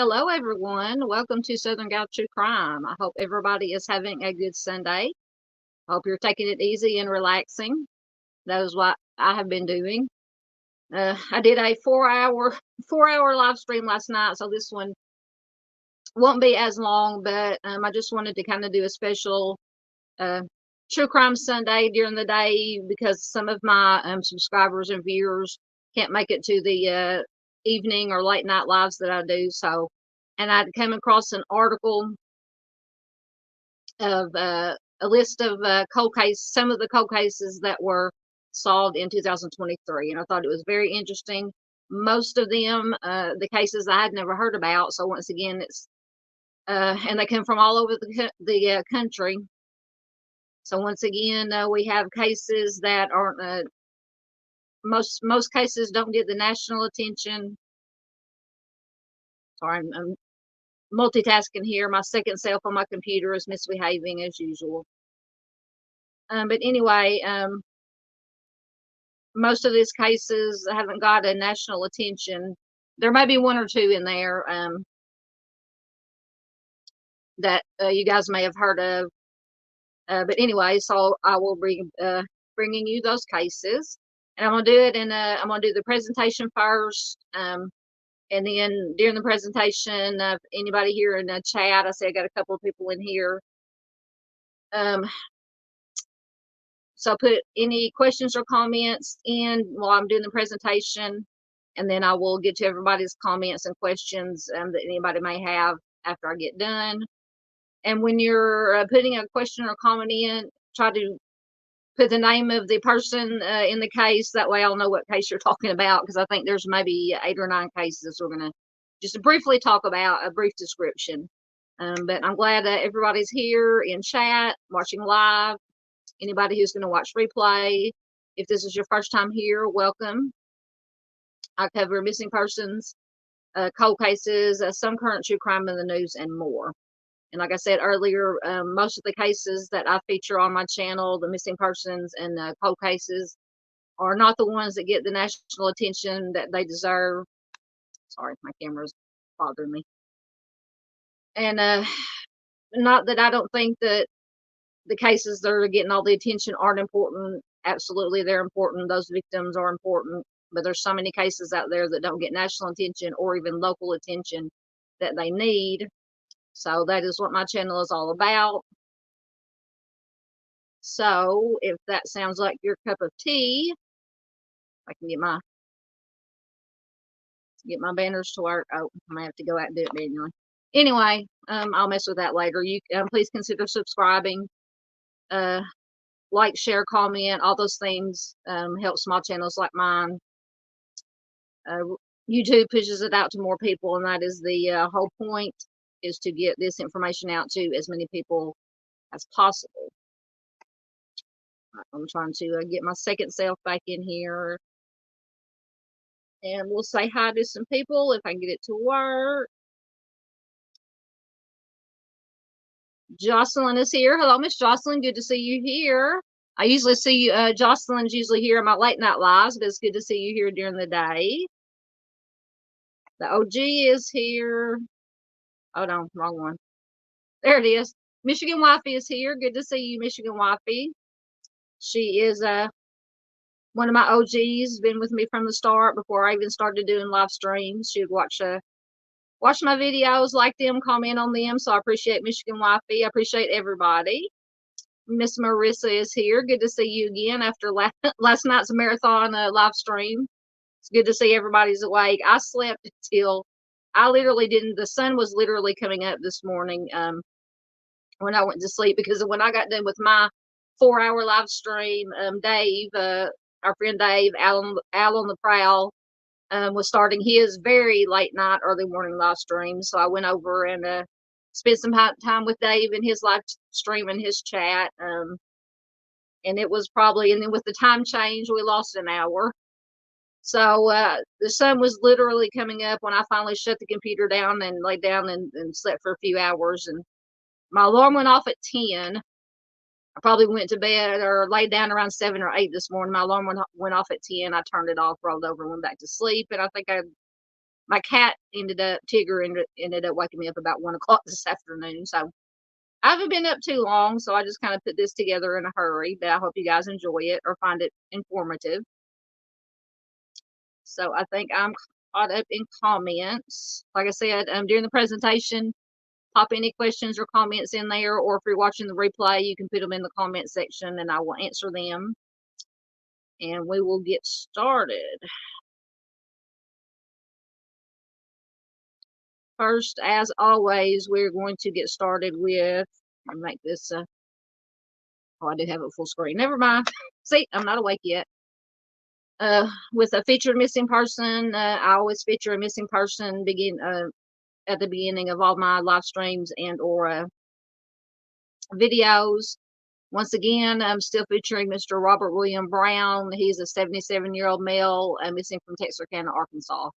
Hello, everyone. Welcome to Southern Gal True Crime. I hope everybody is having a good Sunday. I hope you're taking it easy and relaxing. That is what I have been doing. I did a four hour live stream last night, so this one won't be as long. But I just wanted to kind of do a special True Crime Sunday during the day because some of my subscribers and viewers can't make it to the evening or late night lives that I do. So, and I came across an article of a list of some of the cold cases that were solved in 2023, and I thought it was very interesting. Most of them, the cases I had never heard about. So once again, it's and they come from all over the country. So once again, we have cases that aren't most cases don't get the national attention. Sorry, I'm multitasking here. My second self on my computer is misbehaving as usual. But anyway, most of these cases haven't got a national attention. There may be one or two in there that you guys may have heard of. But anyway, so I will be bringing you those cases. And I'm going to do it I'm going to do the presentation first. And then during the presentation, anybody here in the chat, I see I got a couple of people in here. So put any questions or comments in while I'm doing the presentation, and then I will get to everybody's comments and questions that anybody may have after I get done. And when you're putting a question or comment in, try to put the name of the person in the case. That way I'll know what case you're talking about, because I think there's maybe 8 or 9 cases we're going to just briefly talk about, a brief description. But I'm glad that everybody's here in chat, watching live. Anybody who's going to watch replay, if this is your first time here, welcome. I cover missing persons, cold cases, some current true crime in the news, and more. And like I said earlier, most of the cases that I feature on my channel, the missing persons and cold cases, are not the ones that get the national attention that they deserve. Sorry, my camera's bothering me. And not that I don't think that the cases that are getting all the attention aren't important. Absolutely, they're important. Those victims are important. But there's so many cases out there that don't get national attention or even local attention that they need. So that is what my channel is all about. So if that sounds like your cup of tea, I can get my banners to work. Oh, I might have to go out and do it manually. Anyway, I'll mess with that later. You please consider subscribing. Like, share, comment, all those things help small channels like mine. YouTube pushes it out to more people, and that is the whole point, is to get this information out to as many people as possible. I'm trying to get my second self back in here, and we'll say hi to some people if I can get it to work. Jocelyn is here. Hello, Miss Jocelyn. Good to see you here. I usually see Jocelyn's usually here in my late night lives, but it's good to see you here during the day. The OG is here. Hold on, wrong one. There it is. Michigan Wifey is here. Good to see you, Michigan Wifey. She is one of my OGs, been with me from the start before I even started doing live streams. She would watch my videos, like them, comment on them. So I appreciate Michigan Wifey. I appreciate everybody. Miss Marissa is here. Good to see you again after last night's marathon live stream. It's good to see everybody's awake. I slept until I literally didn't. The sun was literally coming up this morning when I went to sleep, because when I got done with my 4-hour live stream, Dave, our friend Dave, Al on the Prowl, was starting his very late night, early morning live stream. So I went over and spent some time with Dave in his live stream and his chat. And it was probably, and then with the time change, we lost an hour. So the sun was literally coming up when I finally shut the computer down and laid down and slept for a few hours. And my alarm went off at 10. I probably went to bed or laid down around 7 or 8 this morning. My alarm went off at 10. I turned it off, rolled over, and went back to sleep. And I think my cat Tigger ended up waking me up about 1 o'clock this afternoon. So I haven't been up too long. So I just kind of put this together in a hurry. But I hope you guys enjoy it or find it informative. So I think I'm caught up in comments. Like I said, during the presentation, pop any questions or comments in there, or if you're watching the replay, you can put them in the comment section and I will answer them. And we will get started. First, as always, we're going to get started with, I'll make this, oh, I do have it full screen. Never mind. See, I'm not awake yet. With a featured missing person, I always feature a missing person at the beginning of all my live streams and or videos. Once again, I'm still featuring Mr. Robert William Brown. He's a 77-year-old male missing from Texarkana, Arkansas.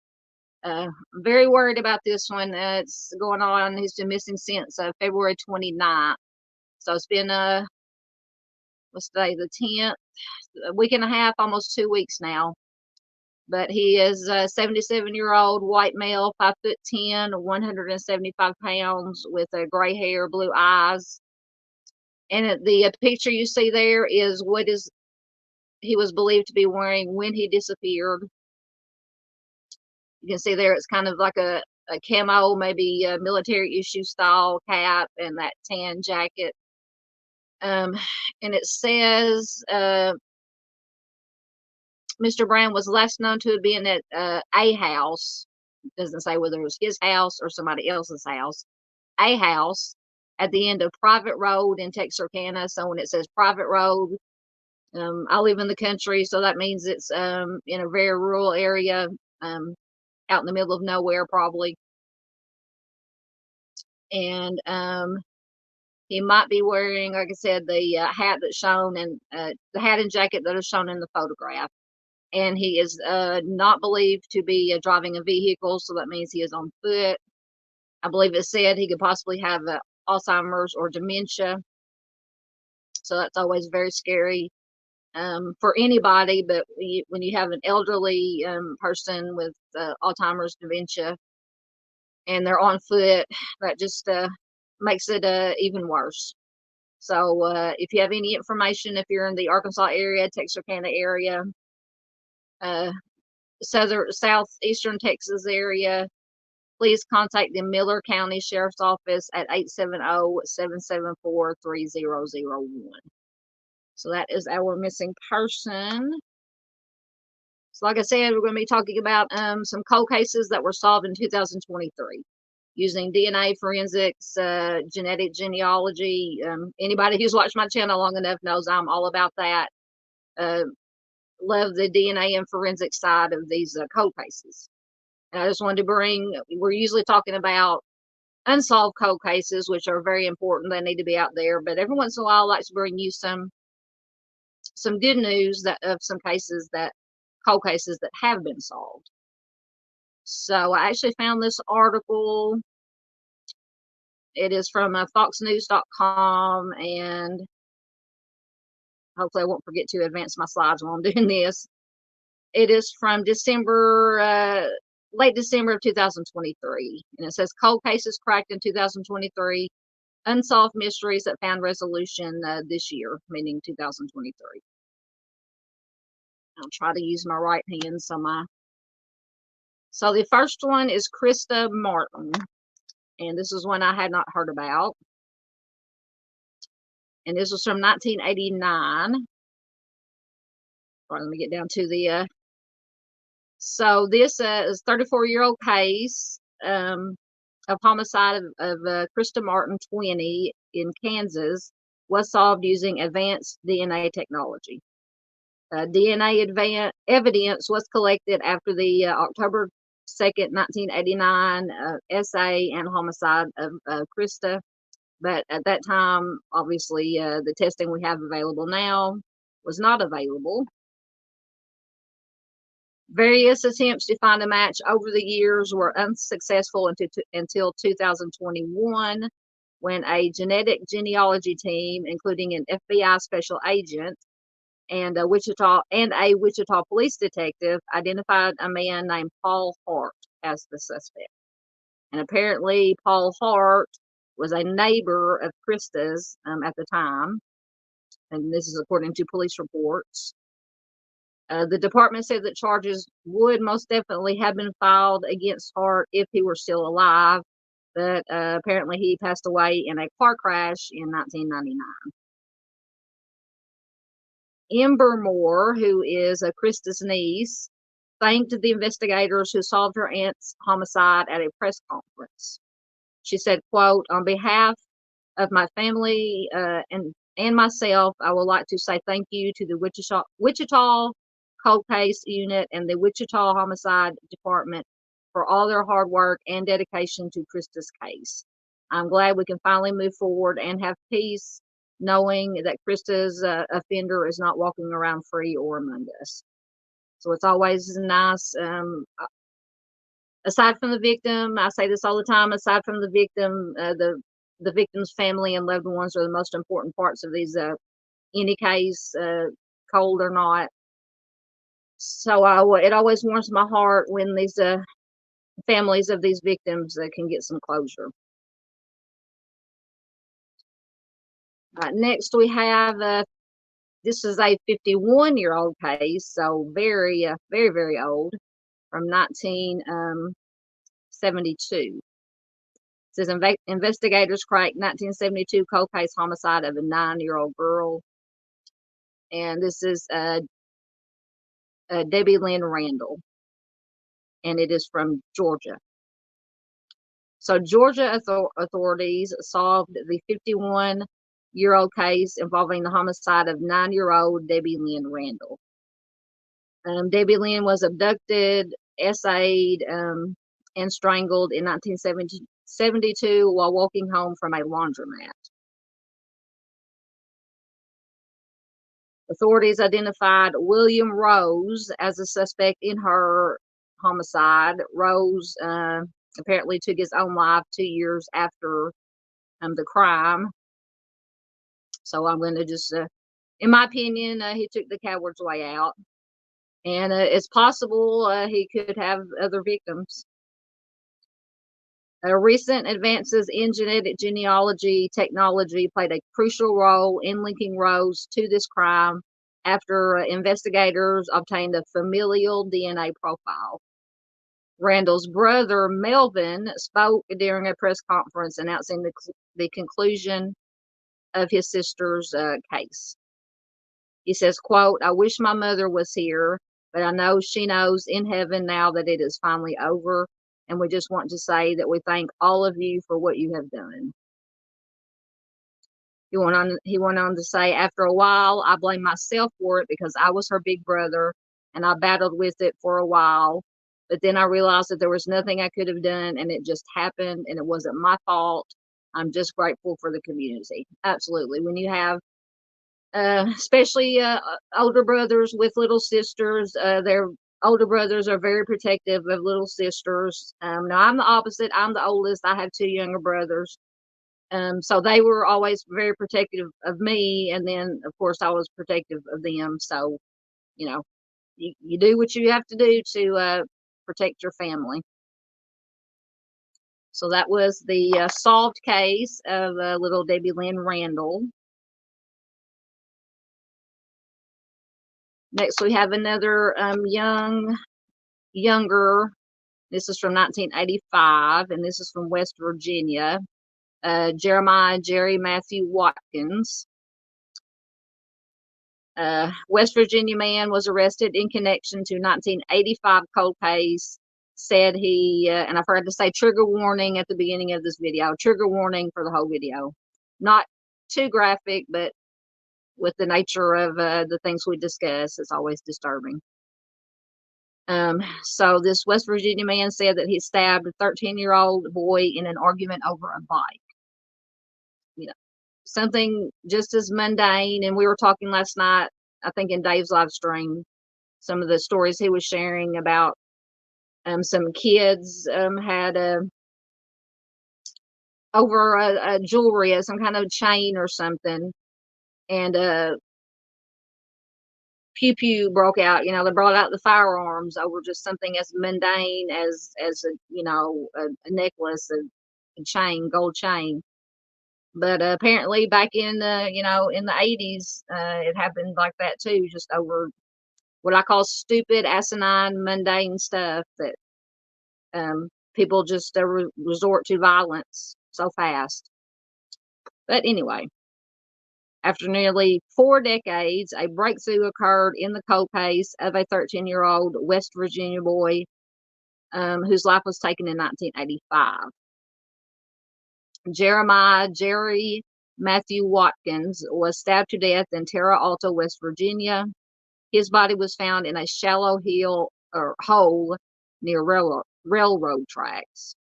I'm very worried about this one. It's going on. He's been missing since February 29th. So it's been, what's today, the 10th? A week and a half, almost 2 weeks now. But he is a 77-year-old white male, 5'10", 175 pounds, with gray hair, blue eyes. And the picture you see there is what he was believed to be wearing when he disappeared. You can see there it's kind of like a camo, maybe a military issue style cap and that tan jacket. And it says Mr. Brown was last known to have been at a house. It doesn't say whether it was his house or somebody else's house. A house at the end of Private Road in Texarkana. So when it says Private Road, I live in the country, so that means it's in a very rural area, out in the middle of nowhere probably. And he might be wearing, like I said, the hat that's shown, and the hat and jacket that are shown in the photograph. And he is not believed to be driving a vehicle, so that means he is on foot. I believe it said he could possibly have Alzheimer's or dementia. So that's always very scary for anybody, but when you have an elderly person with Alzheimer's, dementia, and they're on foot, that just makes it even worse. So if you have any information, if you're in the Arkansas area, Texarkana area, southeastern Texas area, please contact the Miller County Sheriff's Office at 870-774-3001. So that is our missing person. So like I said, we're going to be talking about some cold cases that were solved in 2023 using DNA forensics, genetic genealogy. Anybody who's watched my channel long enough knows I'm all about that. Love the DNA and forensic side of these cold cases. And I just wanted to we're usually talking about unsolved cold cases, which are very important. They need to be out there. But every once in a while, I like to bring you some good news of some cold cases that have been solved. So I actually found this article. It is from foxnews.com, and Hopefully I won't forget to advance my slides while I'm doing this. It is from late December of 2023. And it says cold cases cracked in 2023, unsolved mysteries that found resolution this year, meaning 2023. I'll try to use my right hand. So the first one is Krista Martin. And this is one I had not heard about. And this was from 1989. All right, let me get down to the so this is 34-year-old case of homicide of Krista Martin, 20, in Kansas, was solved using advanced DNA technology. DNA evidence was collected after the October 2nd, 1989 essay and homicide of Krista. But at that time, obviously, the testing we have available now was not available. Various attempts to find a match over the years were unsuccessful until 2021, when a genealogy team, including an FBI special agent and a Wichita police detective, identified a man named Paul Hart as the suspect. And apparently, Paul Hart was a neighbor of Krista's at the time, and this is according to police reports. The department said that charges would most definitely have been filed against Hart if he were still alive, but apparently he passed away in a car crash in 1999. Ember Moore, who is Krista's niece, thanked the investigators who solved her aunt's homicide at a press conference. She said, quote, "On behalf of my family and myself, I would like to say thank you to the Wichita Cold Case Unit and the Wichita Homicide Department for all their hard work and dedication to Krista's case. I'm glad we can finally move forward and have peace, knowing that Krista's offender is not walking around free or among us." So it's always nice. Aside from the victim, I say this all the time. Aside from the victim, the victim's family and loved ones are the most important parts of these any case, cold or not. So it always warms my heart when these families of these victims can get some closure. Next, we have this is a 51-year-old case, so very, very, very old, from 1972. It says investigators cracked 1972 cold case homicide of a 9-year-old girl, and this is Debbie Lynn Randall, and it is from Georgia. So Georgia authorities solved the 51-year-old case involving the homicide of 9-year-old Debbie Lynn Randall. Debbie Lynn was abducted, essayed, and strangled in 1972 while walking home from a laundromat. Authorities identified William Rose as a suspect in her homicide. Rose apparently took his own life 2 years after the crime. So I'm going to just, in my opinion, he took the coward's way out. And it's possible he could have other victims. Recent advances in genealogy technology played a crucial role in linking Rose to this crime after investigators obtained a familial DNA profile. Randall's brother, Melvin, spoke during a press conference announcing the conclusion of his sister's case. He says, quote, "I wish my mother was here, but I know she knows in heaven now that it is finally over. And we just want to say that we thank all of you for what you have done." He went on to say, "After a while, I blamed myself for it because I was her big brother and I battled with it for a while. But then I realized that there was nothing I could have done and it just happened and it wasn't my fault. I'm just grateful for the community." Absolutely. When you have especially older brothers with little sisters, their older brothers are very protective of little sisters. Now I'm the opposite. I'm the oldest. I have 2 younger brothers. So they were always very protective of me, and then of course I was protective of them. So you know, you do what you have to do to protect your family. So that was the solved case of little Debbie Lynn Randall. Next, we have another younger. This is from 1985, and this is from West Virginia. Jeremiah Jerry Matthew Watkins. West Virginia man was arrested in connection to 1985 cold case. Said he, and I forgot to say trigger warning at the beginning of this video. Trigger warning for the whole video. Not too graphic, but with the nature of the things we discuss, it's always disturbing. So this West Virginia man said that he stabbed a 13-year-old boy in an argument over a bike. You know, something just as mundane. And we were talking last night, I think in Dave's live stream, some of the stories he was sharing about some kids had over a jewelry, some kind of chain or something, and pew pew broke out. You know, they brought out the firearms over just something as mundane as a necklace, a chain, gold chain. But apparently back in in the 80s, it happened like that too, just over what I call stupid, asinine, mundane stuff that people just resort to violence so fast. But anyway, after nearly 4 decades, a breakthrough occurred in the cold case of a 13-year-old West Virginia boy whose life was taken in 1985. Jeremiah Jerry Matthew Watkins was stabbed to death in Terra Alta, West Virginia. His body was found in a shallow hole near railroad tracks.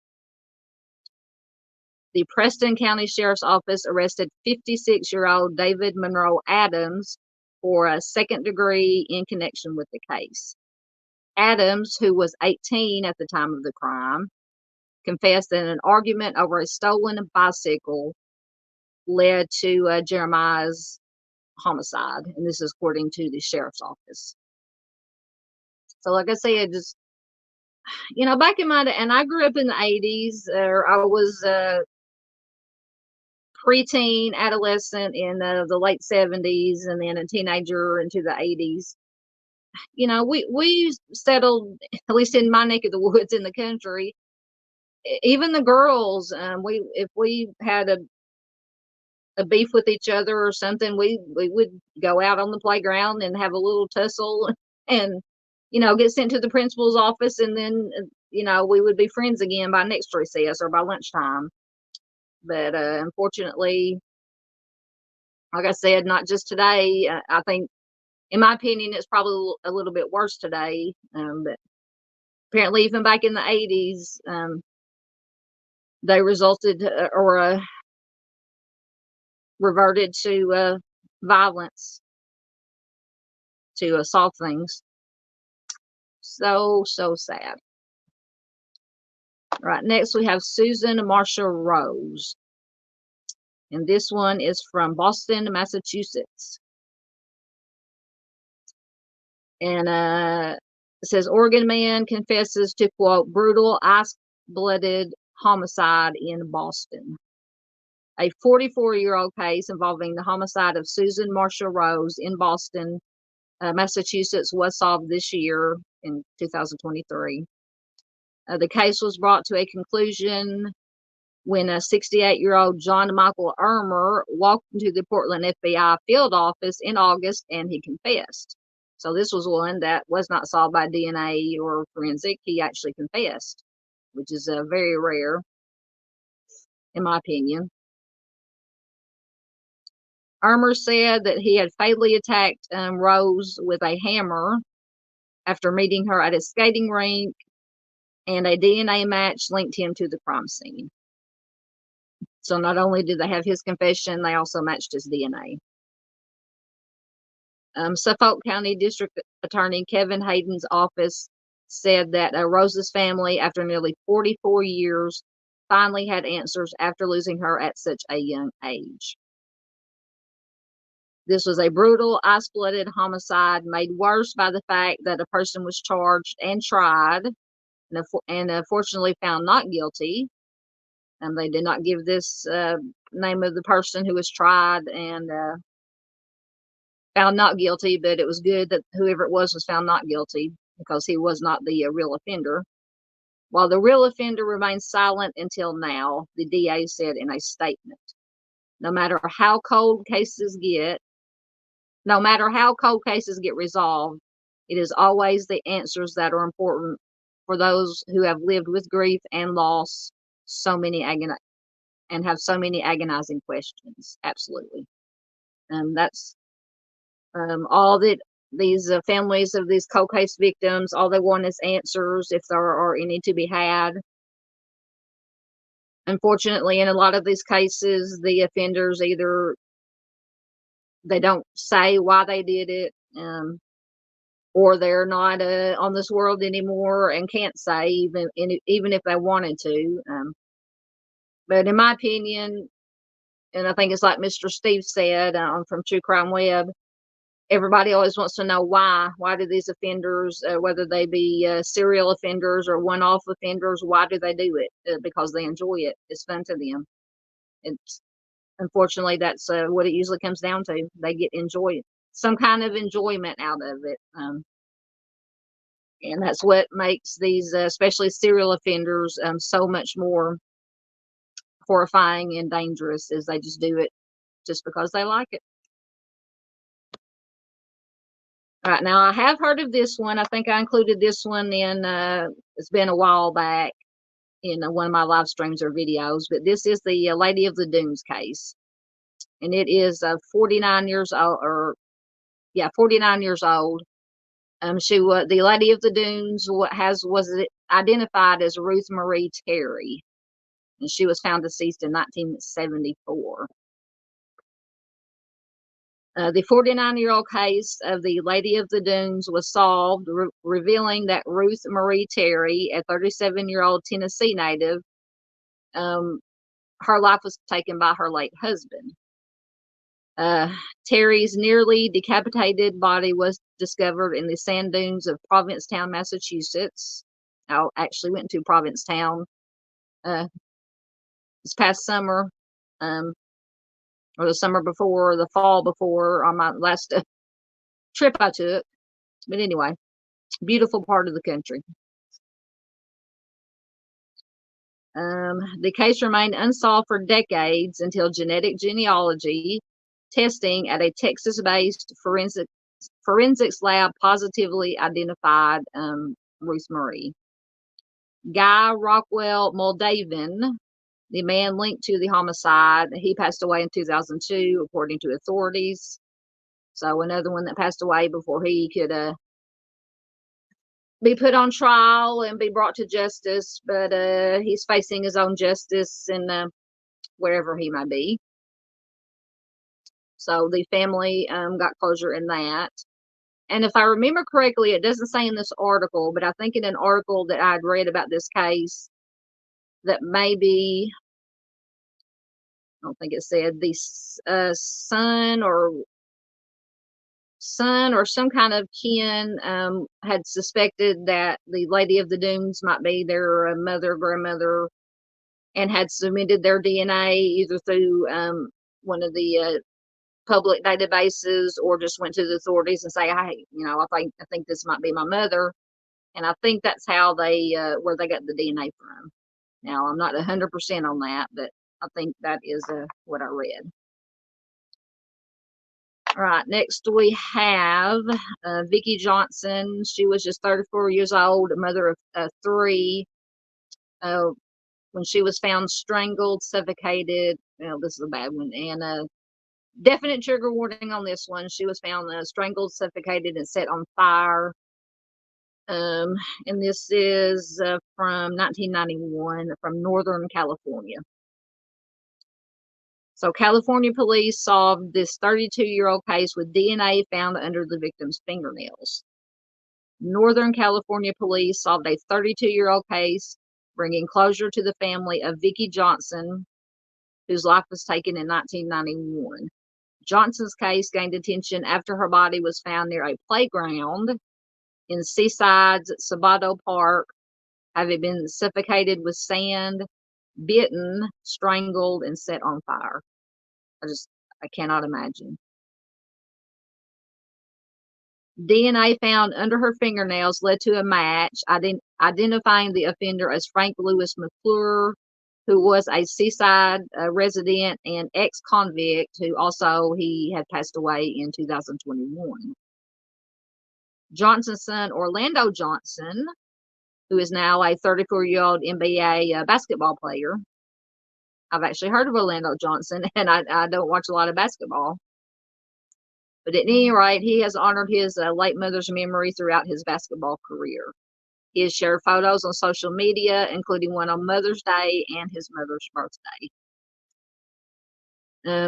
The Preston County Sheriff's Office arrested 56-year-old David Monroe Adams for a second degree in connection with the case. Adams, who was 18 at the time of the crime, confessed that an argument over a stolen bicycle led to Jeremiah's homicide, and this is according to the sheriff's office. So, like I said, just back in and I grew up in the 80s, or I was preteen, adolescent in the late 70s, and then a teenager into the 80s. We settled, at least in my neck of the woods in the country. Even the girls, if we had a beef with each other or something, we would go out on the playground and have a little tussle and get sent to the principal's office, and then we would be friends again by next recess or by lunchtime. But unfortunately, like I said, not just today. I think, in my opinion, it's probably a little bit worse today. But apparently, even back in the 80s, they resulted or reverted to violence to solve things. So sad. All right, next we have Susan Marsha Rose. And this one is from Boston, Massachusetts. And it says, Oregon man confesses to, quote, brutal, ice-blooded homicide in Boston. A 44-year-old case involving the homicide of Susan Marsha Rose in Boston, Massachusetts, was solved this year in 2023. The case was brought to a conclusion when a 68-year-old John Michael Ermer walked into the Portland FBI field office in August, and he confessed. So this was one that was not solved by DNA or forensic. He actually confessed, which is very rare, in my opinion. Ermer said that he had fatally attacked Rose with a hammer after meeting her at a skating rink, and a DNA match linked him to the crime scene. So not only did they have his confession, they also matched his DNA. Suffolk County District Attorney Kevin Hayden's office said that Rose's family, after nearly 44 years, finally had answers after losing her at such a young age. This was a brutal, ice-blooded homicide made worse by the fact that a person was charged and tried and fortunately found not guilty. And they did not give this name of the person who was tried and found not guilty, but it was good that whoever it was found not guilty because he was not the real offender. While the real offender remains silent until now, the DA said in a statement. No matter how cold cases get, no matter how cold cases get resolved, it is always the answers that are important for those who have lived with grief and loss and have so many agonizing questions. Absolutely. That's all that these families of these cold case victims, all they want is answers if there are any to be had. Unfortunately, in a lot of these cases, the offenders either they don't say why they did it, or they're not on this world anymore and can't say even if they wanted to. But in my opinion, and I think it's like Mr. Steve said from True Crime Web, everybody always wants to know why. Why do these offenders, whether they be serial offenders or one-off offenders, why do they do it? Because they enjoy it. It's fun to them. It's unfortunately that's what it usually comes down to. They get some kind of enjoyment out of it, and that's what makes these, especially serial offenders, so much more horrifying and dangerous. Is they just do it just because they like it. All right, now I have heard of this one. I think I included this one in, it's been a while back in one of my live streams or videos, but this is the Lady of the Dunes case. And it is 49 years old, 49 years old. The Lady of the Dunes was identified as Ruth Marie Terry, and she was found deceased in 1974. The 49-year-old case of the Lady of the Dunes was solved, revealing that Ruth Marie Terry, a 37-year-old Tennessee native, her life was taken by her late husband. Terry's nearly decapitated body was discovered in the sand dunes of Provincetown, Massachusetts. I actually went to Provincetown this past summer, or the summer before, or the fall before, on my last trip I took. But anyway, beautiful part of the country. The case remained unsolved for decades until genetic genealogy testing at a Texas-based forensics lab positively identified Ruth Marie. Guy Rockwell Moldavan, the man linked to the homicide, he passed away in 2002, according to authorities. So another one that passed away before he could be put on trial and be brought to justice, but he's facing his own justice in wherever he might be. So the family got closure in that. And if I remember correctly, it doesn't say in this article, but I think in an article that I'd read about this case, that maybe, I don't think it said the son or some kind of kin had suspected that the Lady of the Dunes might be their mother, grandmother, and had submitted their DNA either through one of the public databases or just went to the authorities and say, hey, I think this might be my mother. And I think that's how where they got the DNA from. Now, I'm not 100% on that, but I think that is what I read. All right, next we have Vicki Johnson. She was just 34 years old, a mother of three. When she was found strangled, suffocated, this is a bad one, and definite trigger warning on this one. She was found strangled, suffocated, and set on fire. And this is from 1991 from Northern California. So California police solved this 32-year-old case with DNA found under the victim's fingernails. Northern California police solved a 32-year-old case bringing closure to the family of Vicki Johnson, whose life was taken in 1991. Johnson's case gained attention after her body was found near a playground in Seaside's Sabato Park, having been suffocated with sand, bitten, strangled, and set on fire. I cannot imagine. DNA found under her fingernails led to a match, identifying the offender as Frank Lewis McClure, who was a Seaside resident and ex-convict who also he had passed away in 2021. Johnson's son, Orlando Johnson, who is now a 34-year-old NBA basketball player. I've actually heard of Orlando Johnson, and I don't watch a lot of basketball. But at any rate, he has honored his late mother's memory throughout his basketball career. He has shared photos on social media, including one on Mother's Day and his mother's birthday.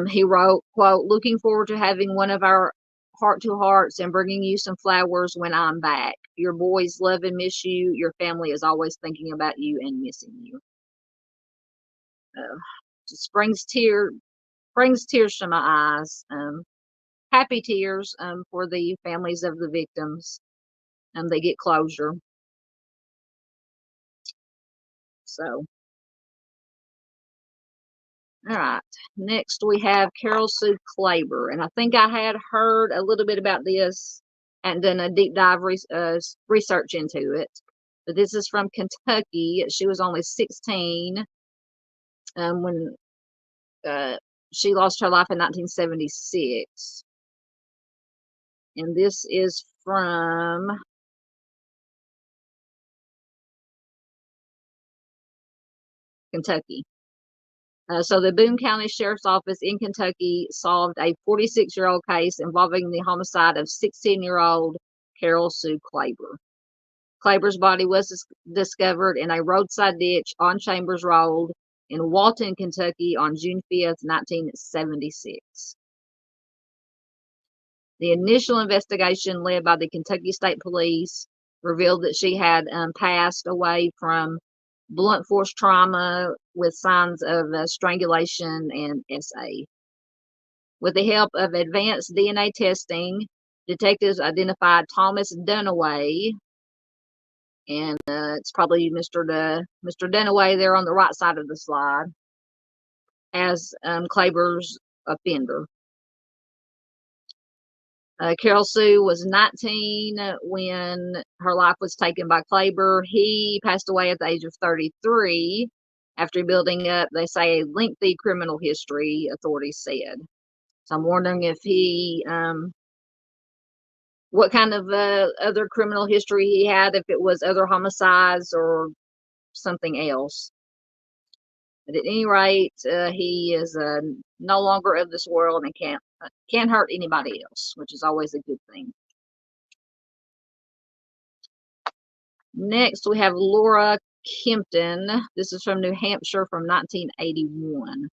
He wrote, quote, "Looking forward to having one of our heart-to-hearts and bringing you some flowers when I'm back. Your boys love and miss you. Your family is always thinking about you and missing you." Just brings tears to my eyes. Happy tears for the families of the victims. They get closure. So, all right. Next, we have Carol Sue Klaber, and I think I had heard a little bit about this and done a deep dive research into it. But this is from Kentucky. She was only 16 when she lost her life in 1976. And this is from Kentucky. So the Boone County Sheriff's Office in Kentucky solved a 46-year-old case involving the homicide of 16-year-old Carol Sue Klaber. Klaber's body was discovered in a roadside ditch on Chambers Road in Walton, Kentucky on June 5th, 1976. The initial investigation led by the Kentucky State Police revealed that she had passed away from blunt force trauma with signs of strangulation and SA. With the help of advanced DNA testing, detectives identified Thomas Dunaway, and it's probably Mr. Dunaway there on the right side of the slide, as Klaber's offender. Carol Sue was 19 when her life was taken by Klaber. He passed away at the age of 33 after building up, they say, a lengthy criminal history, authorities said. So I'm wondering if what kind of other criminal history he had, if it was other homicides or something else. But at any rate, he is no longer of this world and can't hurt anybody else, which is always a good thing. Next, we have Laura Kempton. This is from New Hampshire from 1981.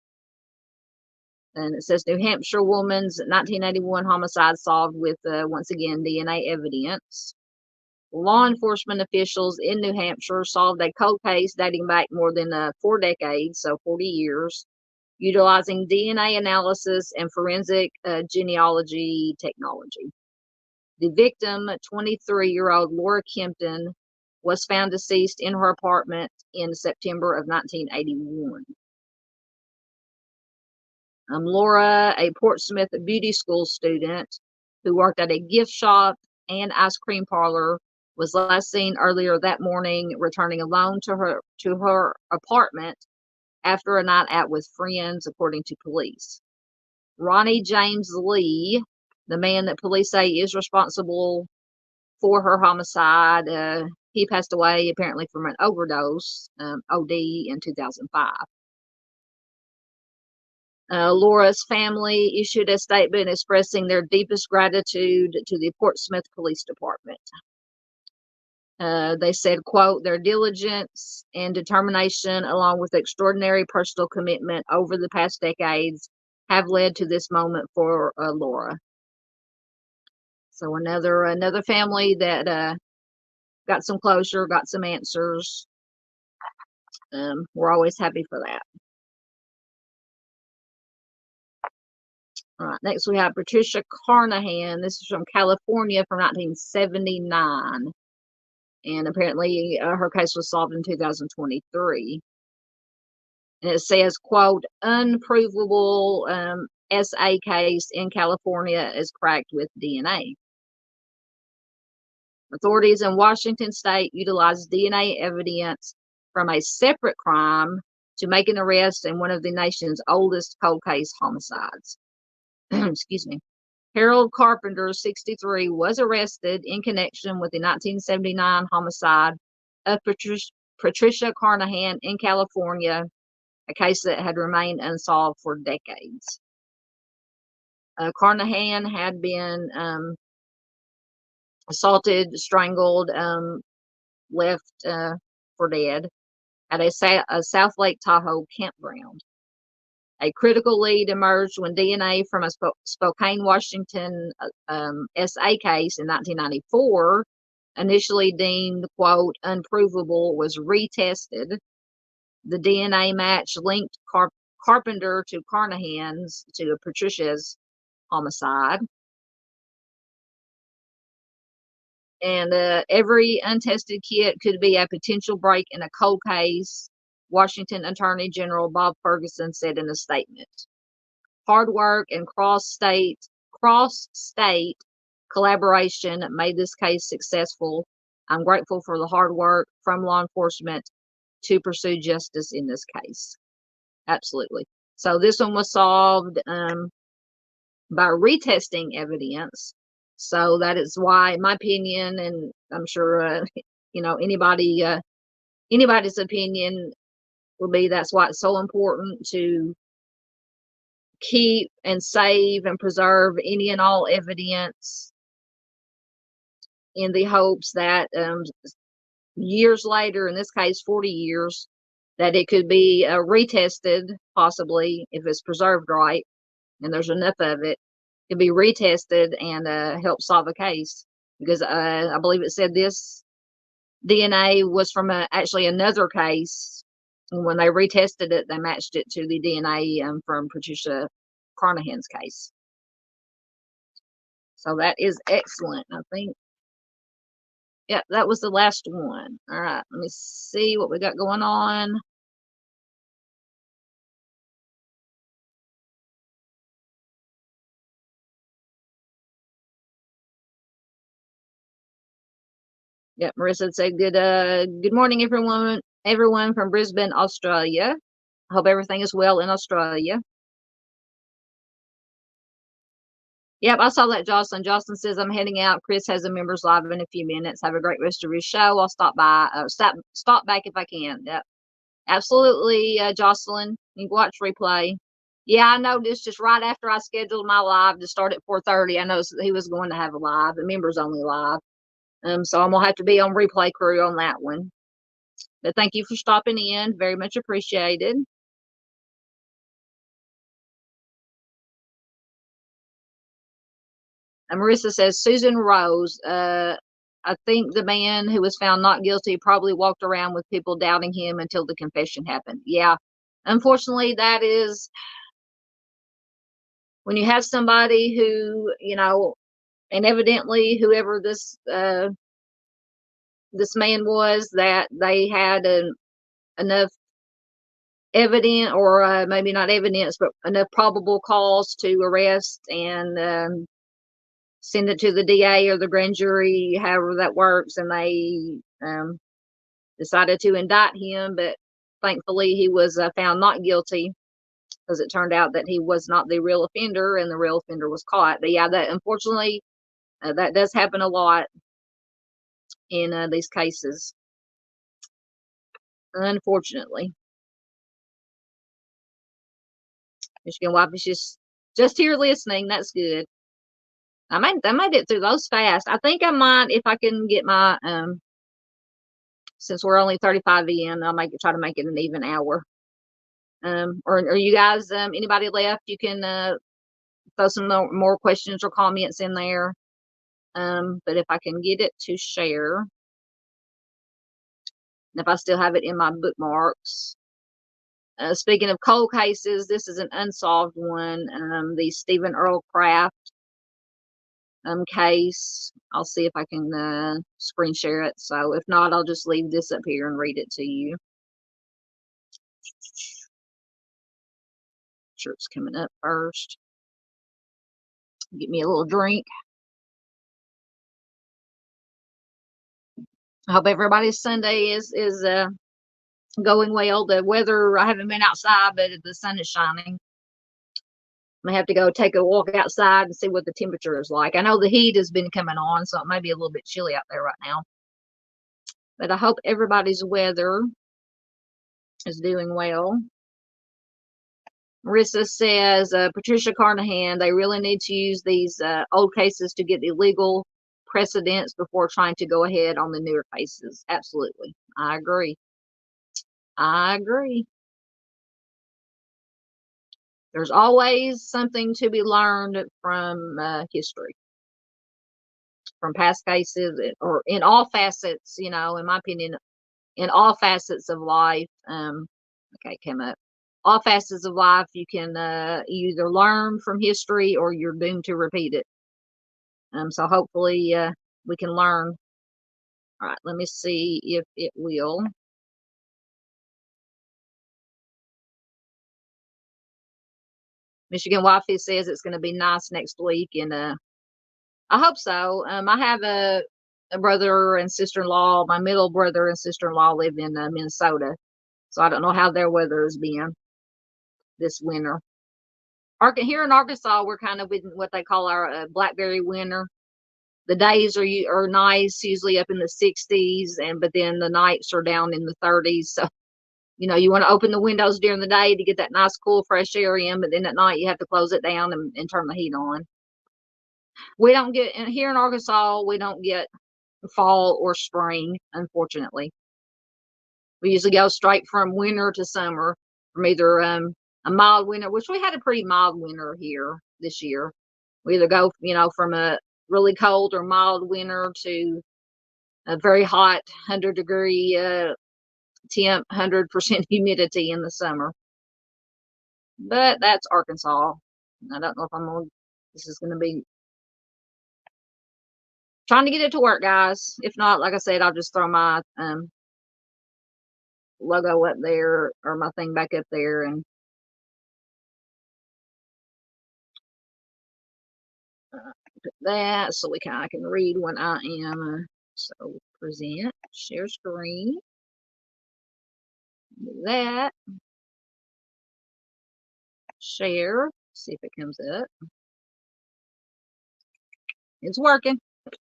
And it says New Hampshire woman's 1981 homicide solved with, once again, DNA evidence. Law enforcement officials in New Hampshire solved a cold case dating back more than 4 decades, so 40 years, utilizing DNA analysis and forensic genealogy technology. The victim, 23-year-old Laura Kempton, was found deceased in her apartment in September of 1981. Laura, a Portsmouth beauty school student who worked at a gift shop and ice cream parlor, was last seen earlier that morning returning alone to her apartment after a night out with friends, according to police. Ronnie James Lee, the man that police say is responsible for her homicide, he passed away apparently from an overdose, OD, in 2005. Laura's family issued a statement expressing their deepest gratitude to the Portsmouth Police Department. They said, quote, "Their diligence and determination, along with extraordinary personal commitment over the past decades, have led to this moment for Laura." So another family that got some closure, got some answers. we're always happy for that. All right, next we have Patricia Carnahan. This is from California from 1979. And apparently her case was solved in 2023. And it says, quote, unprovable SA case in California is cracked with DNA. Authorities in Washington state utilized DNA evidence from a separate crime to make an arrest in one of the nation's oldest cold case homicides. Excuse me. Harold Carpenter, 63, was arrested in connection with the 1979 homicide of Patricia Carnahan in California, a case that had remained unsolved for decades. Carnahan had been assaulted, strangled, left for dead at a South Lake Tahoe campground. A critical lead emerged when DNA from a Spokane, Washington SA case in 1994, initially deemed, quote, unprovable, was retested. The DNA match linked Carpenter to Patricia's homicide. And every untested kit could be a potential break in a cold case, Washington Attorney General Bob Ferguson said in a statement. Hard work and cross-state collaboration made this case successful. I'm grateful for the hard work from law enforcement to pursue justice in this case. Absolutely. So this one was solved by retesting evidence. So that is why, in my opinion, and I'm sure anybody's opinion will be, that's why it's so important to keep and save and preserve any and all evidence, in the hopes that years later, in this case 40 years, that it could be retested, possibly, if it's preserved right and there's enough of it, could be retested and help solve a case. Because I believe it said this DNA was from actually another case. And when they retested it, they matched it to the DNA from Patricia Carnahan's case. So that is excellent, I think. Yeah, that was the last one. All right, let me see what we got going on. Yeah, Marissa said good morning, everyone from Brisbane, Australia. I hope everything is well in Australia. Yep, I saw that, Jocelyn. Jocelyn says, I'm heading out. Chris has a members live in a few minutes. Have a great rest of your show. I'll stop by, stop back if I can. Yep. Absolutely, Jocelyn. You can watch replay. Yeah, I noticed just right after I scheduled my live to start at 4:30, I noticed he was going to have a live, a members only live. So I'm gonna have to be on replay crew on that one. But thank you for stopping in. Very much appreciated. And Marissa says, Susan Rose, I think the man who was found not guilty probably walked around with people doubting him until the confession happened. Yeah, unfortunately, that is when you have somebody who, and evidently whoever this man was, that they had enough evidence, or maybe not evidence, but enough probable cause to arrest and send it to the DA or the grand jury, however that works, and they decided to indict him. But thankfully, he was found not guilty, because it turned out that he was not the real offender, and the real offender was caught. But yeah, that unfortunately, that does happen a lot in these cases, unfortunately. Michigan wife is just here listening. That's good. I made it through those fast. I think I might, if I can get my since we're only 35 in, I'll try to make it an even hour. Or you guys, anybody left, you can throw some more questions or comments in there. But if I can get it to share, if I still have it in my bookmarks. Speaking of cold cases, this is an unsolved one. The Stephen Earl Craft case. I'll see if I can screen share it. So if not, I'll just leave this up here and read it to you. Sure, it's coming up first. Get me a little drink. I hope everybody's Sunday is going well. The weather, I haven't been outside, but the sun is shining. I may have to go take a walk outside and see what the temperature is like. I know the heat has been coming on, so it may be a little bit chilly out there right now. But I hope everybody's weather is doing well. Marissa says, Patricia Carnahan, they really need to use these old cases to get the legal precedents before trying to go ahead on the newer cases. Absolutely. I agree. I agree. There's always something to be learned from history, from past cases, or in all facets, in my opinion, in all facets of life. Okay, come up. All facets of life, you can either learn from history or you're doomed to repeat it. So hopefully we can learn. All right, let me see if it will. Michigan Wifey says it's going to be nice next week, and I hope so. I have a brother and sister-in-law. My middle brother and sister-in-law live in Minnesota, so I don't know how their weather has been this winter. Here in Arkansas, we're kind of in what they call our blackberry winter. The days are nice, usually up in the 60s, but then the nights are down in the 30s. So you want to open the windows during the day to get that nice, cool, fresh air in, but then at night you have to close it down and turn the heat on. We don't get here in Arkansas. We don't get fall or spring, unfortunately. We usually go straight from winter to summer, from either a mild winter, which we had a pretty mild winter here this year. We either go, from a really cold or mild winter to a very hot 100-degree temp, 100% humidity in the summer. But that's Arkansas. I don't know if this is going to be trying to get it to work, guys. If not, like I said, I'll just throw my logo up there, or my thing back up there, and put that so I can read when I am. So present, share screen, do that, share, see if it comes up. It's working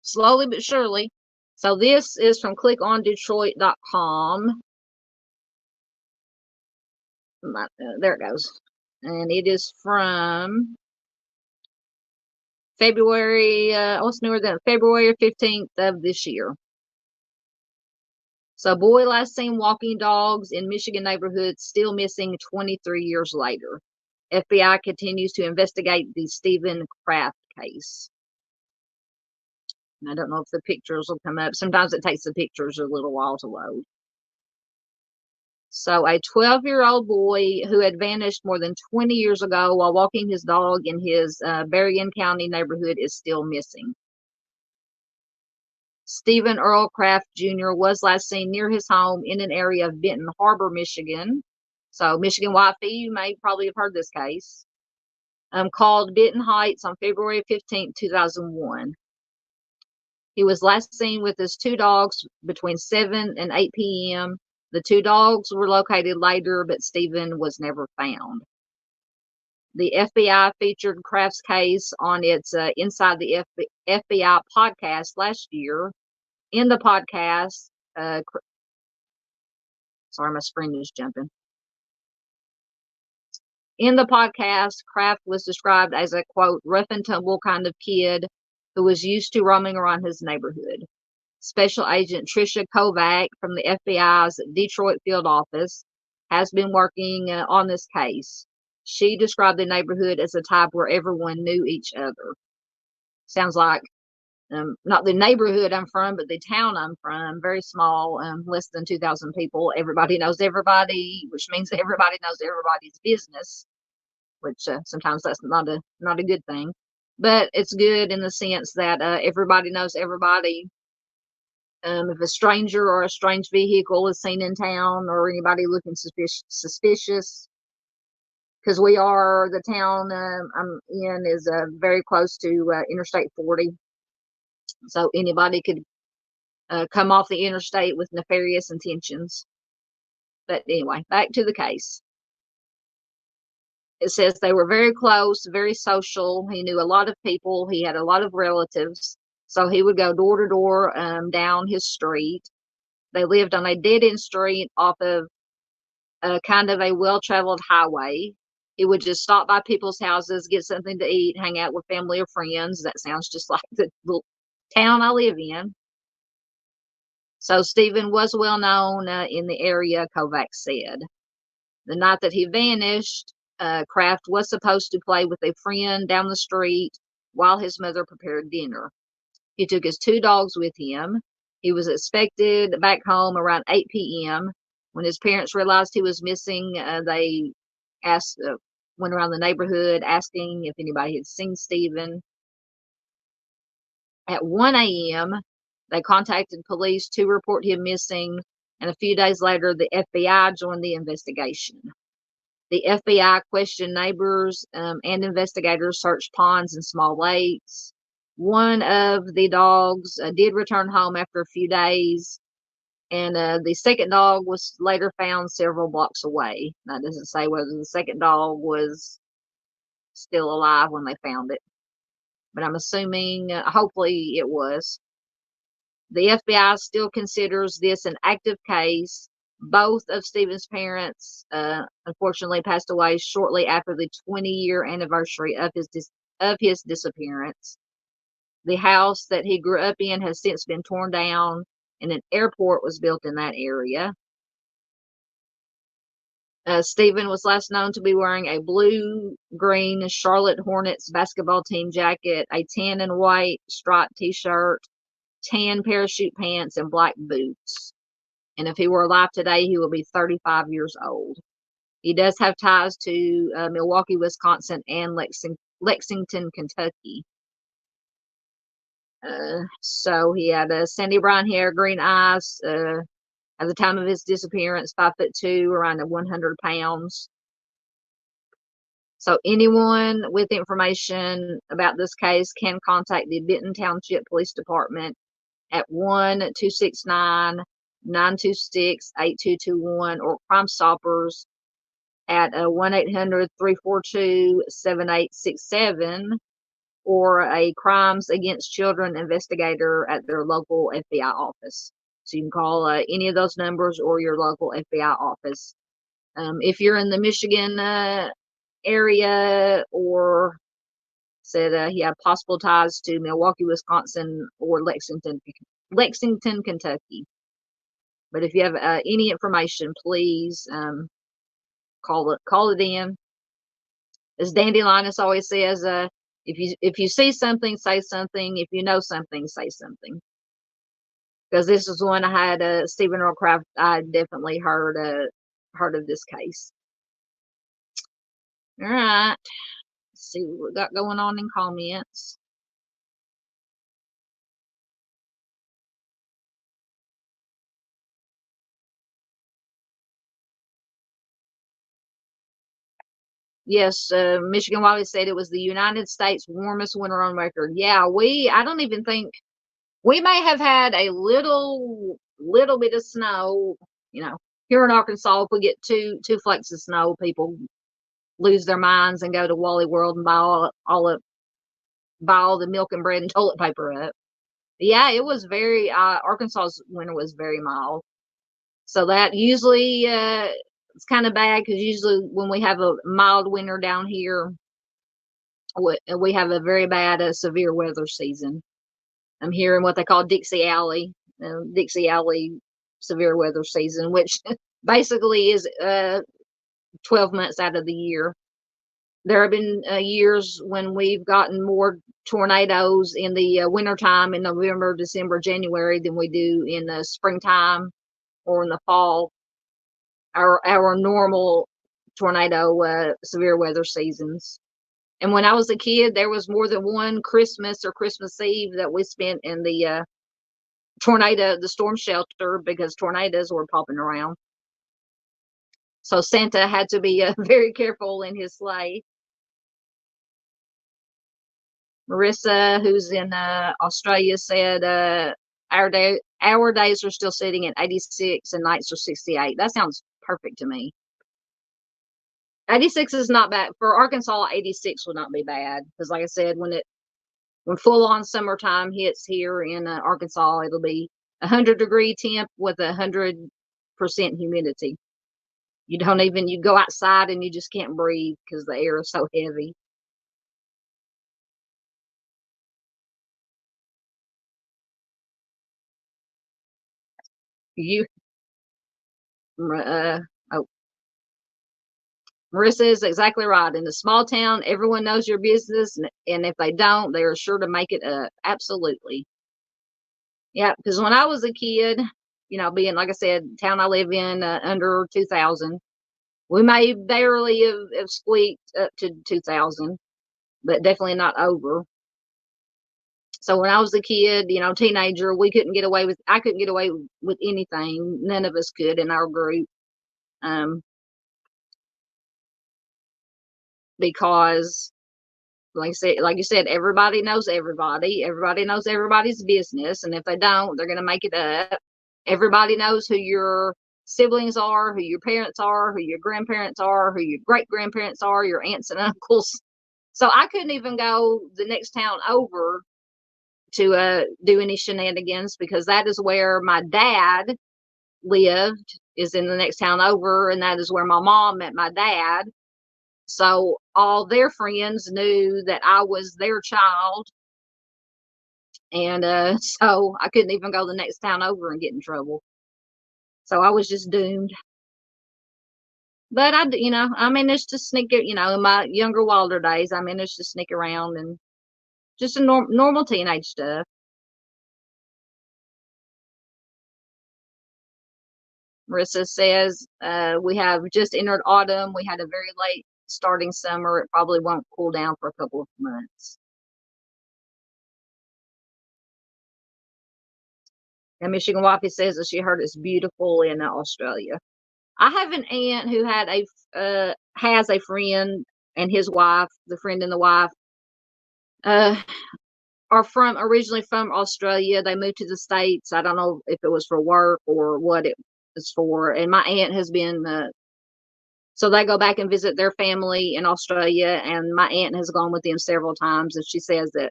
slowly but surely. So this is from clickondetroit.com. There it goes. And it is from February, what's newer than February 15th of this year. So boy last seen walking dogs in Michigan neighborhood still missing 23 years later. FBI continues to investigate the Stephen Craft case. And I don't know if the pictures will come up. Sometimes it takes the pictures a little while to load. So a 12-year-old boy who had vanished more than 20 years ago while walking his dog in his Berrien County neighborhood is still missing. Stephen Earl Craft Jr. was last seen near his home in an area of Benton Harbor, Michigan. So Michigan Wifey, you may probably have heard this case. Called Benton Heights on February 15, 2001. He was last seen with his two dogs between 7 and 8 p.m. The two dogs were located later, but Stephen was never found. The FBI featured Craft's case on its Inside the FBI podcast last year. In the podcast, sorry, my screen is jumping. In the podcast, Craft was described as a, quote, rough and tumble kind of kid who was used to roaming around his neighborhood. Special Agent Tricia Kovac from the FBI's Detroit field office has been working on this case. She described the neighborhood as a type where everyone knew each other. Sounds like Not the neighborhood I'm from, but the town I'm from, very small, less than 2,000 people. Everybody knows everybody, which means everybody knows everybody's business, which sometimes that's not a good thing. But it's good in the sense that everybody knows everybody. If a stranger or a strange vehicle is seen in town or anybody looking suspicious, because the town I'm in is very close to Interstate 40. So anybody could come off the interstate with nefarious intentions. But anyway, back to the case. It says they were very close, very social. He knew a lot of people. He had a lot of relatives. So he would go door to door down his street. They lived on a dead end street off of kind of a well traveled highway. He would just stop by people's houses, get something to eat, hang out with family or friends. That sounds just like the little town I live in. So Stephen was well known in the area, Kovacs said. The night that he vanished, Kraft was supposed to play with a friend down the street while his mother prepared dinner. He took his 2 dogs with him. He was expected back home around 8 p.m. When his parents realized he was missing, they went around the neighborhood asking if anybody had seen Stephen. At 1 a.m., they contacted police to report him missing, and a few days later, the FBI joined the investigation. The FBI questioned neighbors and investigators, searched ponds and small lakes. One of the dogs did return home after a few days, and the second dog was later found several blocks away. That doesn't say whether the second dog was still alive when they found it, but I'm assuming, hopefully, it was. The FBI still considers this an active case. Both of Stephen's parents, unfortunately, passed away shortly after the 20-year anniversary of his disappearance. The house that he grew up in has since been torn down, and an airport was built in that area. Stephen was last known to be wearing a blue-green Charlotte Hornets basketball team jacket, a tan and white striped t-shirt, tan parachute pants, and black boots. And if he were alive today, he will be 35 years old. He does have ties to Milwaukee, Wisconsin, and Lexington, Kentucky. So he had sandy brown hair, green eyes. At the time of his disappearance, 5'2", around 100 pounds. So anyone with information about this case can contact the Benton Township Police Department at 1-269-926-8221 or Crime Stoppers at 1-800-342-7867 or a Crimes Against Children investigator at their local FBI office. So you can call any of those numbers or your local FBI office. If you're in the Michigan area or said he had possible ties to Milwaukee, Wisconsin, or Lexington, Kentucky. But if you have any information, please call it in. As Dandelion always says, if you see something, say something. If you know something, say something. Because this is one I had Stephen Earl Kraft. I definitely heard of this case. All right. Let's see what we got going on in comments. Yes, Michigan Wiley said it was the United States warmest winter on record. Yeah, I don't even think we may have had a little bit of snow. Here in Arkansas, if we get two flakes of snow, people lose their minds and go to Wally World and buy all the milk and bread and toilet paper up. But yeah, it was very Arkansas's winter was very mild. So that usually it's kind of bad because usually when we have a mild winter down here, we have a very bad severe weather season. I'm hearing what they call Dixie Alley severe weather season, which basically is 12 months out of the year. There have been years when we've gotten more tornadoes in the wintertime in November, December, January than we do in the springtime or in the fall. Our normal tornado severe weather seasons. And when I was a kid, there was more than one Christmas or Christmas Eve that we spent in the the storm shelter, because tornadoes were popping around. So Santa had to be very careful in his sleigh. Marissa, who's in Australia, said our days are still sitting at 86 and nights are 68. That sounds perfect to me. 86 is not bad for Arkansas. 86 would not be bad, because, like I said, when full on summertime hits here in Arkansas, it'll be 100-degree temp with 100% humidity. You go outside and you just can't breathe because the air is so heavy. You, uh, oh, Marissa is exactly right. In the small town, everyone knows your business, and if they don't, they are sure to make it up. Absolutely. Yeah, because when I was a kid, being, like I said, town I live in, under 2,000, we may barely have squeaked up to 2,000, but definitely not over. So when I was a kid, teenager, I couldn't get away with anything. None of us could in our group. Um, because like you said, everybody knows everybody. Everybody knows everybody's business. And if they don't, they're going to make it up. Everybody knows who your siblings are, who your parents are, who your grandparents are, who your great grandparents are, your aunts and uncles. So I couldn't even go the next town over to do any shenanigans, because that is where my dad lived, is in the next town over, and that is where my mom met my dad. So all their friends knew that I was their child, and so I couldn't even go the next town over and get in trouble. So I was just doomed. But I managed to sneak it. In my younger, wilder days, I managed to sneak around and just a normal teenage stuff. Marissa says, we have just entered autumn. We had a very late starting summer. It probably won't cool down for a couple of months. And Michigan Wifey says that she heard it's beautiful in Australia. I have an aunt who has a friend and his wife. The friend and the wife uh, are originally from Australia. They moved to the States. I don't know if it was for work or what it was for. And my aunt has been so they go back and visit their family in Australia, and my aunt has gone with them several times. And she says that,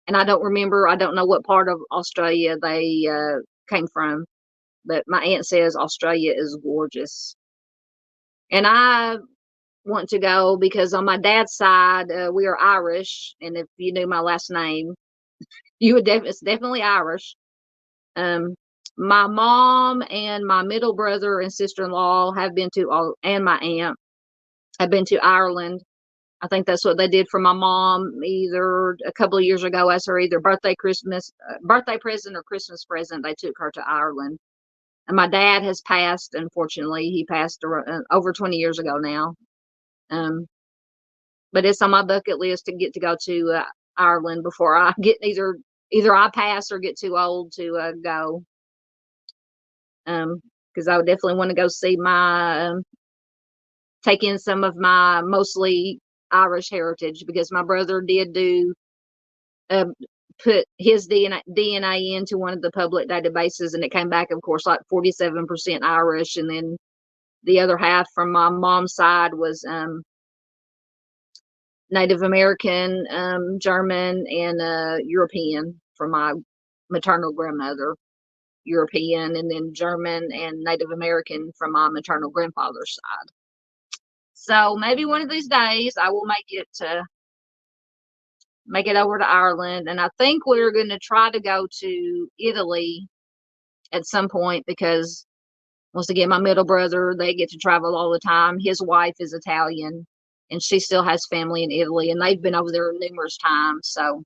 and I don't know what part of Australia they came from, but my aunt says Australia is gorgeous. And I want to go because on my dad's side, we are Irish. And if you knew my last name, it's definitely Irish. Um, my mom and my middle brother and sister-in-law and my aunt have been to Ireland. I think that's what they did for my mom either a couple of years ago as her either birthday present or Christmas present. They took her to Ireland. And my dad has passed, unfortunately. He passed over 20 years ago now. Um, but it's on my bucket list to get to go to Ireland before I get either I pass or get too old to go. Because I would definitely want to go see take in some of my mostly Irish heritage, because my brother did uh, put his DNA into one of the public databases, and it came back, of course, like 47% Irish, and then the other half from my mom's side was Native American, German, and European from my maternal grandmother. European, and then German and Native American from my maternal grandfather's side. So maybe one of these days I will make it over to Ireland, and I think we're going to try to go to Italy at some point, because once again, my middle brother, they get to travel all the time. His wife is Italian, and she still has family in Italy, and they've been over there numerous times. So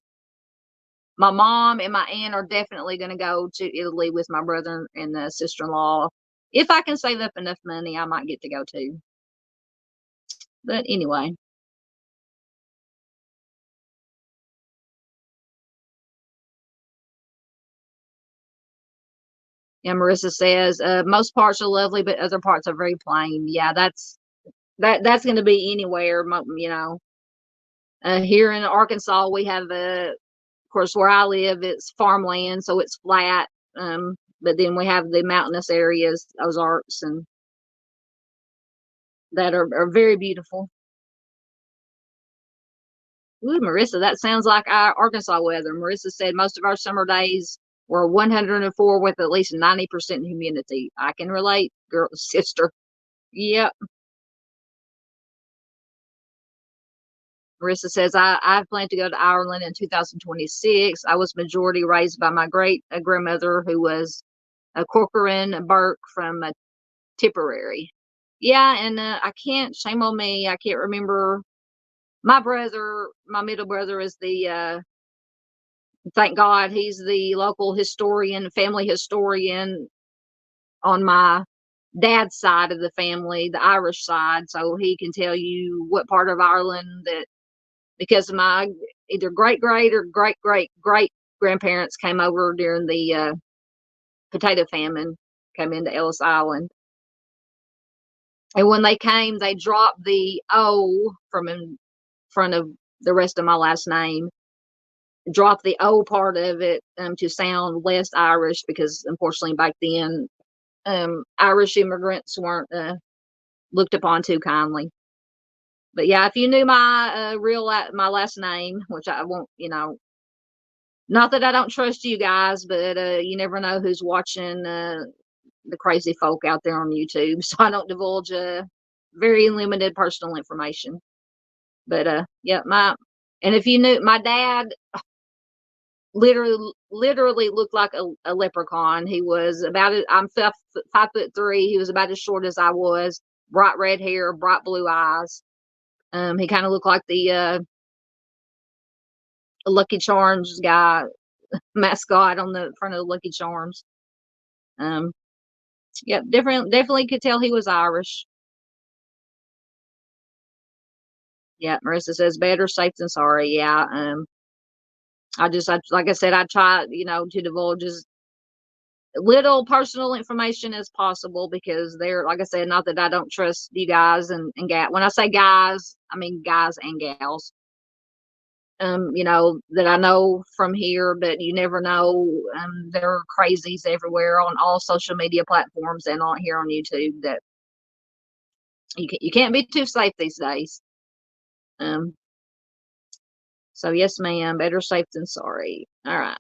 my mom and my aunt are definitely going to go to Italy with my brother and the sister-in-law. If I can save up enough money, I might get to go too. But anyway. Yeah, Marissa says, most parts are lovely, but other parts are very plain. Yeah, that's going to be anywhere, you know. Here in Arkansas, we have of course, where I live, it's farmland, so it's flat. But then we have the mountainous areas, Ozarks, and that are very beautiful. Ooh, Marissa, that sounds like our Arkansas weather. Marissa said most of our summer days were 104 with at least 90% humidity. I can relate, girl, sister. Yep. Marissa says, I plan to go to Ireland in 2026. I was majority raised by my great grandmother, who was a Corcoran Burke from Tipperary. Yeah, and I can't, shame on me, I can't remember. My brother, my middle brother, is thank God, he's the local historian, family historian on my dad's side of the family, the Irish side. So he can tell you what part of Ireland that, because my either great great or great great great grandparents came over during the potato famine, came into Ellis Island. And when they came, they dropped the O from in front of the rest of my last name, dropped the O part of it to sound less Irish, because unfortunately back then Irish immigrants weren't looked upon too kindly. But yeah, if you knew my my last name, which I won't, you know, not that I don't trust you guys, but you never know who's watching the crazy folk out there on YouTube. So I don't divulge very limited personal information. But yeah, and if you knew, my dad literally looked like a leprechaun. He was about it. I'm 5'3". He was about as short as I was. Bright red hair, bright blue eyes. He kind of looked like the Lucky Charms guy mascot on the front of the Lucky Charms. Um, yeah, definitely could tell he was Irish. Yeah, Marissa says better safe than sorry. Yeah. Like I said, I try, you know, to divulge as little personal information as possible, because they're, like I said, not that I don't trust you guys and when I say guys, I mean guys and gals. You know, that I know from here, but you never know. There are crazies everywhere on all social media platforms and on here on YouTube, that you can't be too safe these days. Um, so yes, ma'am, better safe than sorry. All right.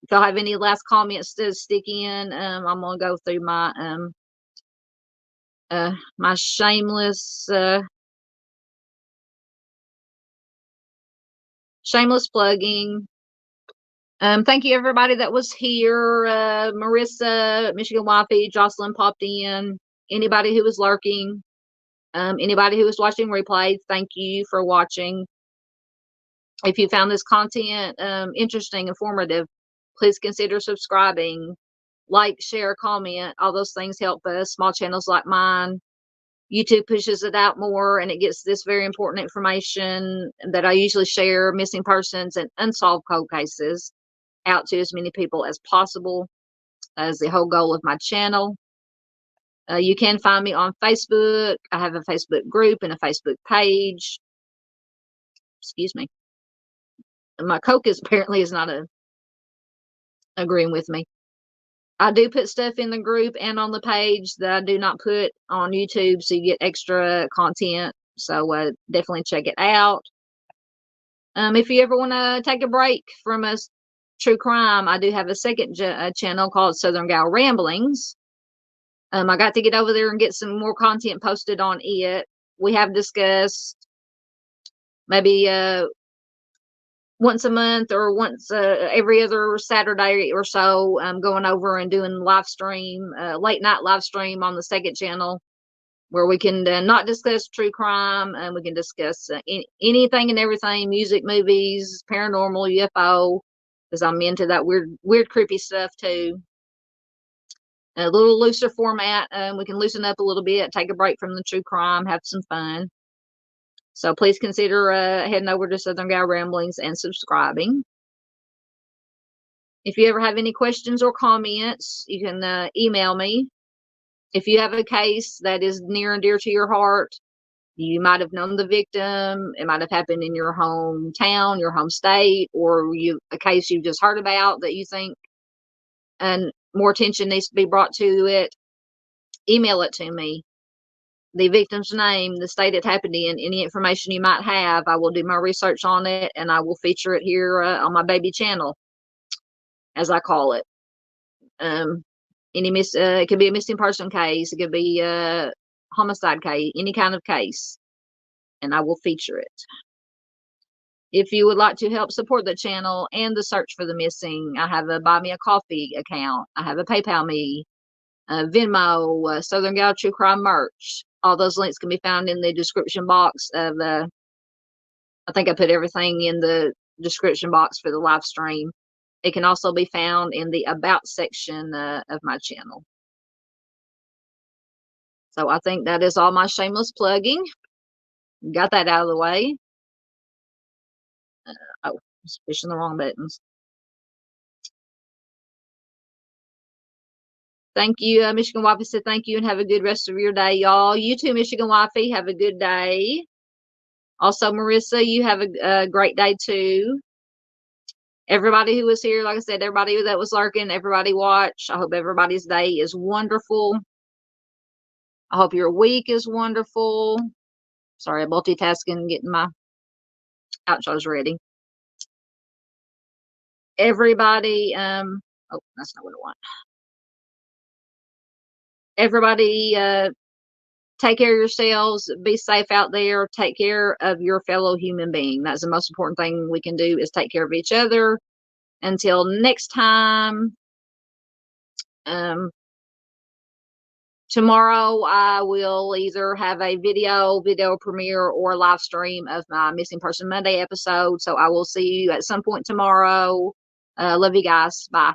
If y'all have any last comments to stick in, I'm gonna go through my shameless plugging. Thank you everybody that was here. Marissa, Michigan Wifey, Jocelyn popped in. Anybody who was lurking, anybody who was watching replay, thank you for watching. If you found this content interesting, informative, please consider subscribing. Like, share, comment. All those things help us. Small channels like mine. YouTube pushes it out more, and it gets this very important information that I usually share, missing persons and unsolved cold cases, out to as many people as possible, as the whole goal of my channel. You can find me on Facebook. I have a Facebook group and a Facebook page. Excuse me. My Coke apparently is not agreeing with me. I do put stuff in the group and on the page that I do not put on YouTube, so you get extra content. So definitely check it out. If you ever want to take a break from us true crime, I do have a second channel called Southern Gal Ramblings. I got to get over there and get some more content posted on it. We have discussed maybe once a month or once every other Saturday or so, going over and doing live stream, late night live stream on the second channel, where we can not discuss true crime, and we can discuss anything and everything, music, movies, paranormal, UFO, because I'm into that weird, creepy stuff too. A little looser format. We can loosen up a little bit, take a break from the true crime, have some fun. So please consider heading over to Southern Gal Ramblings and subscribing. If you ever have any questions or comments, you can email me. If you have a case that is near and dear to your heart, you might have known the victim, it might have happened in your hometown, your home state, or a case you've just heard about that you think and more attention needs to be brought to it, email it to me. The victim's name, the state it happened in, any information you might have, I will do my research on it, and I will feature it here on my baby channel, as I call it. It could be a missing person case, it could be a homicide case, any kind of case, and I will feature it. If you would like to help support the channel and the search for the missing, I have a Buy Me a Coffee account. I have a PayPal Me, Venmo, Southern Gal True Crime merch. All those links can be found in the description box of I think I put everything in the description box for the live stream. It can also be found in the About section of my channel. So I think that is all my shameless plugging. Got that out of the way. Oh, I'm pushing the wrong buttons. Thank you. Michigan Wifey said thank you and have a good rest of your day, y'all. You too, Michigan Wifey. Have a good day. Also, Marissa, you have a great day too. Everybody who was here, like I said, everybody that was lurking, everybody watch. I hope everybody's day is wonderful. I hope your week is wonderful. Sorry, I'm multitasking, getting my outros ready. Everybody, oh, that's not what I want. Everybody, take care of yourselves. Be safe out there. Take care of your fellow human being. That's the most important thing we can do, is take care of each other. Until next time, tomorrow I will either have a video premiere or live stream of my Missing Person Monday episode. So I will see you at some point tomorrow. Love you guys. Bye.